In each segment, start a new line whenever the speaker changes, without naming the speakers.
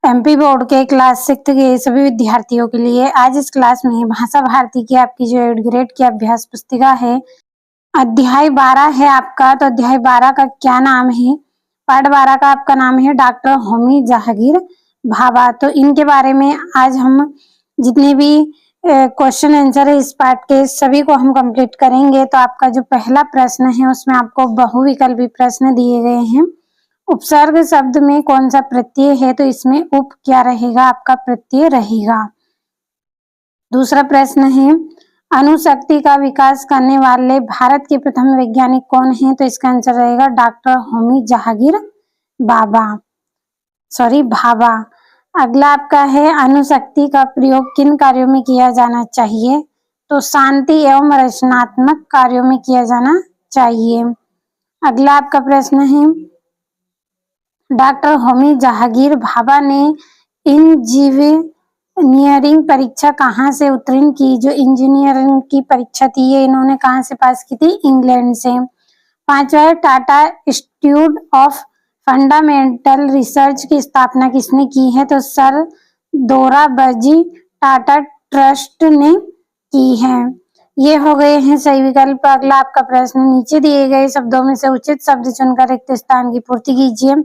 MP board के class 6 के सभी विद्यार्थियों के लिए आज इस क्लास में भाषा भारती की आपकी जो 8th ग्रेड की अभ्यास पुस्तिका है, अध्याय 12 है आपका। तो अध्याय 12 का क्या नाम है? पाठ 12 का आपका नाम है डॉक्टर होमी जहांगीर भाभा। तो इनके बारे में आज हम जितने भी क्वेश्चन आंसर है इस पाठ के सभी को हम कंप्लीट करेंगे। तो आपका जो पहला प्रश्न है उसमें आपको बहुविकल्पी प्रश्न दिए गए हैं। उपसर्ग शब्द में कौन सा प्रत्यय है? तो इसमें उप क्या रहेगा? आपका प्रत्यय रहेगा। दूसरा प्रश्न है अणुशक्ति का विकास करने वाले भारत के प्रथम वैज्ञानिक कौन है? तो इसका आंसर रहेगा डॉक्टर होमी जहांगीर भाभा। अगला आपका है अणुशक्ति का प्रयोग किन कार्यों में किया जाना चाहिए? तो शांति एवं रचनात्मक कार्यों में किया जाना चाहिए। अगला आपका प्रश्न है डॉक्टर होमी जहांगीर भाभा ने इंजीनियरिंग परीक्षा कहाँ से उत्तीर्ण की? जो इंजीनियरिंग की परीक्षा थी ये इन्होंने कहाँ से पास की थी? इंग्लैंड से। पांचवा है Tata institute of fundamental research की स्थापना किसने की है? तो सर दोराबजी टाटा ट्रस्ट ने की है। ये हो गए हैं सही विकल्प। अगला आपका प्रश्न नीचे दिए गए शब्दों में से उचित शब्द चुनकर रिक्त स्थान की पूर्ति कीजिए।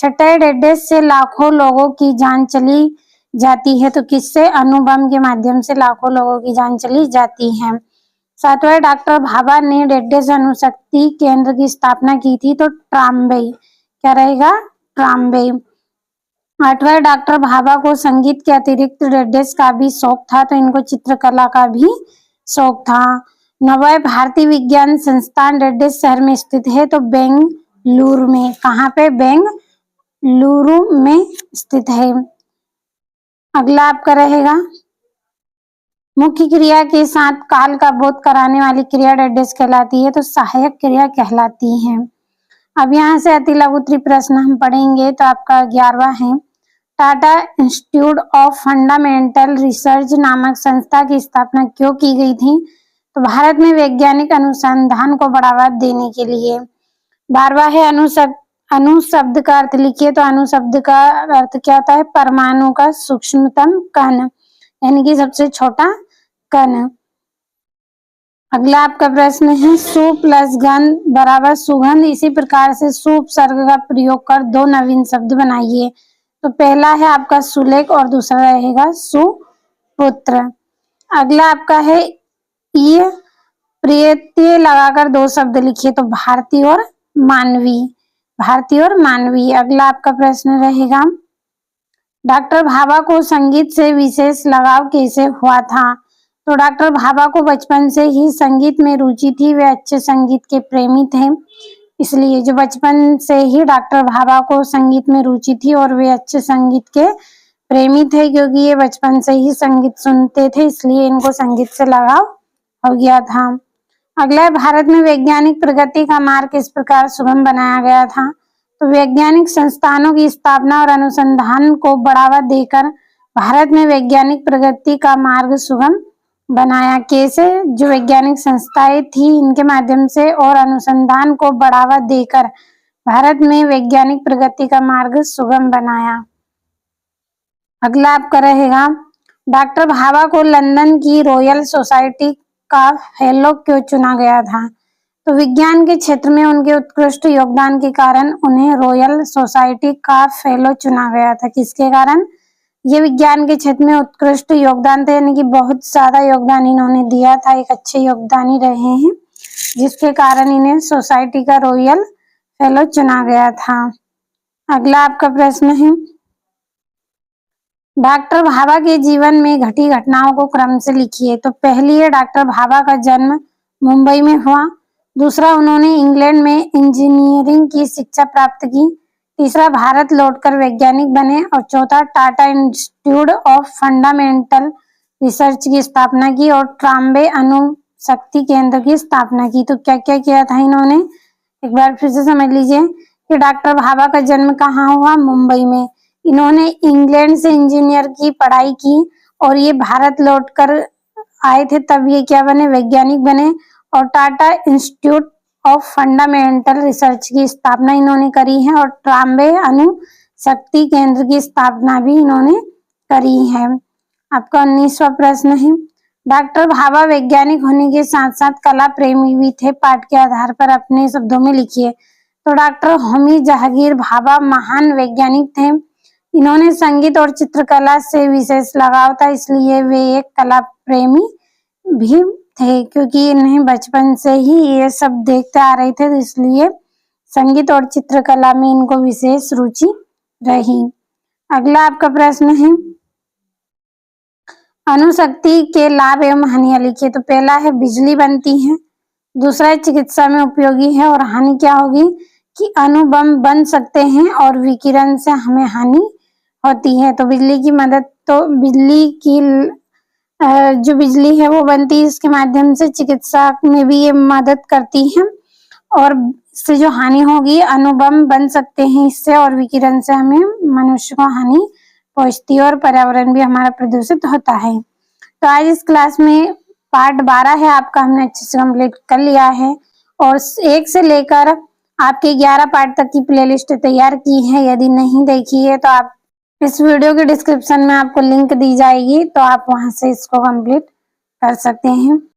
छठे डेडेस से लाखों लोगों की जान चली जाती है, तो किससे? अणुबम के माध्यम से लाखों लोगों की जान चली जाती है। सातवां डॉक्टर भाभा ने डेडेस अणुशक्ति केंद्र की स्थापना की थी, तो ट्राम्बे। क्या रहेगा? ट्राम्बे। आठवां डॉक्टर भाभा को संगीत के अतिरिक्त डेडेस का भी शौक था, तो इनको चित्रकला का भी शौक था। नौवां भारतीय विज्ञान संस्थान डेडेस शहर में स्थित है, तो बेंगलुरु में। कहाँ पे? बेंगलुरु में स्थित है। अगला आपका रहेगा मुख्य क्रिया के साथ काल का बोध कराने वाली क्रिया डेडेस कहलाती है, तो सहायक क्रिया कहलाती है। अब यहाँ से अति लघु प्रश्न हम पढ़ेंगे। तो आपका 11वां है Tata institute of fundamental research नामक संस्था की स्थापना क्यों की गई थी? तो भारत में वैज्ञानिक अनुसंधान को बढ़ावा देने के लिए। 12वां है अणु शब्द का अर्थ लिखिए। तो अणु शब्द का अर्थ क्या होता है? परमाणु का सूक्ष्मतम कण, यानी कि सबसे छोटा कण। अगला आपका प्रश्न है सु प्लस गंध बराबर सुगंध। इसी प्रकार से सु उपसर्ग का प्रयोग कर दो नवीन शब्द बनाइए। तो पहला है आपका सुलेख और दूसरा रहेगा सुपुत्र। अगला आपका है ये प्रत्यय लगाकर दो शब्द लिखिए। तो भारतीय और मानवी। भारतीय और मानवी। अगला आपका प्रश्न रहेगा डॉक्टर भाभा को संगीत से विशेष लगाव कैसे हुआ था? तो डॉक्टर भाभा को बचपन से ही संगीत में रुचि थी। वे अच्छे संगीत के प्रेमी थे, इसलिए जो बचपन से ही डॉक्टर भाभा को संगीत में रुचि थी और वे अच्छे संगीत के प्रेमी थे, क्योंकि ये बचपन से ही संगीत सुनते थे, इसलिए इनको संगीत से लगाव हो गया था। अगला भारत में वैज्ञानिक प्रगति का मार्ग किस प्रकार सुगम बनाया गया था? तो वैज्ञानिक संस्थानों की स्थापना और अनुसंधान को बढ़ावा देकर भारत में वैज्ञानिक प्रगति का मार्ग सुगम बनाया। कैसे? जो वैज्ञानिक संस्थाएं थी इनके माध्यम से और अनुसंधान को बढ़ावा देकर भारत में वैज्ञानिक प्रगति का मार्ग सुगम बनाया। अगला आपका रहेगा डॉक्टर भाभा को लंदन की रॉयल सोसाइटी का फेलो क्यों चुना गया था? तो विज्ञान के क्षेत्र में उनके उत्कृष्ट योगदान के कारण उन्हें रॉयल सोसाइटी का फेलो चुना गया था। किसके कारण? ये विज्ञान के क्षेत्र में उत्कृष्ट योगदान थे, यानी कि बहुत ज्यादा योगदान इन्होंने दिया था, एक अच्छे योगदानी रहे हैं, जिसके कारण इन्हें सोसाइटी का रॉयल फेलो चुना गया था। अगला आपका प्रश्न है डॉक्टर भाभा के जीवन में घटी घटनाओं को क्रम से लिखिए। तो पहली है डॉक्टर भाभा का जन्म मुंबई में हुआ। दूसरा, उन्होंने इंग्लैंड में इंजीनियरिंग की शिक्षा प्राप्त की। तीसरा, भारत लौटकर वैज्ञानिक बने। और चौथा, Tata institute of fundamental research की स्थापना की और ट्राम्बे अणु शक्ति केंद्र की स्थापना की। तो क्या क्या किया था इन्होंने? एक बार फिर से समझ लीजिए कि डॉक्टर भाभा का जन्म कहाँ हुआ? मुंबई में। इन्होंने इंग्लैंड से इंजीनियर की पढ़ाई की और ये भारत लौटकर आए थे, तब ये क्या बने? वैज्ञानिक बने। और Tata institute of fundamental research की स्थापना इन्होंने करी है और ट्राम्बे अणु शक्ति केंद्र की स्थापना भी इन्होंने करी है। आपका 19वां प्रश्न है, डॉक्टर भाभा वैज्ञानिक होने के साथ साथ कला प्रेमी भी थे। पाठ के आधार पर अपने शब्दों में लिखिए। तो डॉक्टर होमी जहांगीर भाभा महान वैज्ञानिक थे। इन्होंने संगीत और चित्रकला से विशेष लगाव था, इसलिए वे एक कला प्रेमी भी थे, क्योंकि इन्हें बचपन से ही ये सब देखते आ रहे थे, तो इसलिए संगीत और चित्रकला में इनको विशेष रुचि रही। अगला आपका प्रश्न है, अणुशक्ति के लाभ एवं हानियां लिखिए। तो पहला है बिजली बनती है, दूसरा है चिकित्सा में उपयोगी है, और हानि क्या होगी कि अणु बम बन सकते हैं और विकिरण से हमें हानि होती है। तो बिजली की मदद, तो बिजली की जो बिजली है वो बनती है, इसके माध्यम से चिकित्सा में भी ये मदद करती है, और इससे जो हानि होगी अणु बम बन सकते हैं इससे, और विकिरण से हमें मनुष्य को हानि पहुंचती है, और पर्यावरण भी हमारा प्रदूषित होता है। तो आज इस क्लास में पार्ट 12 है आपका, हमने अच्छे से कंप्लीट कर लिया है, और 1 से लेकर आपके 11 पार्ट तक की प्लेलिस्ट तैयार की है। यदि नहीं देखी है तो आप इस वीडियो के डिस्क्रिप्शन में आपको लिंक दी जाएगी, तो आप वहां से इसको कंप्लीट कर सकते हैं।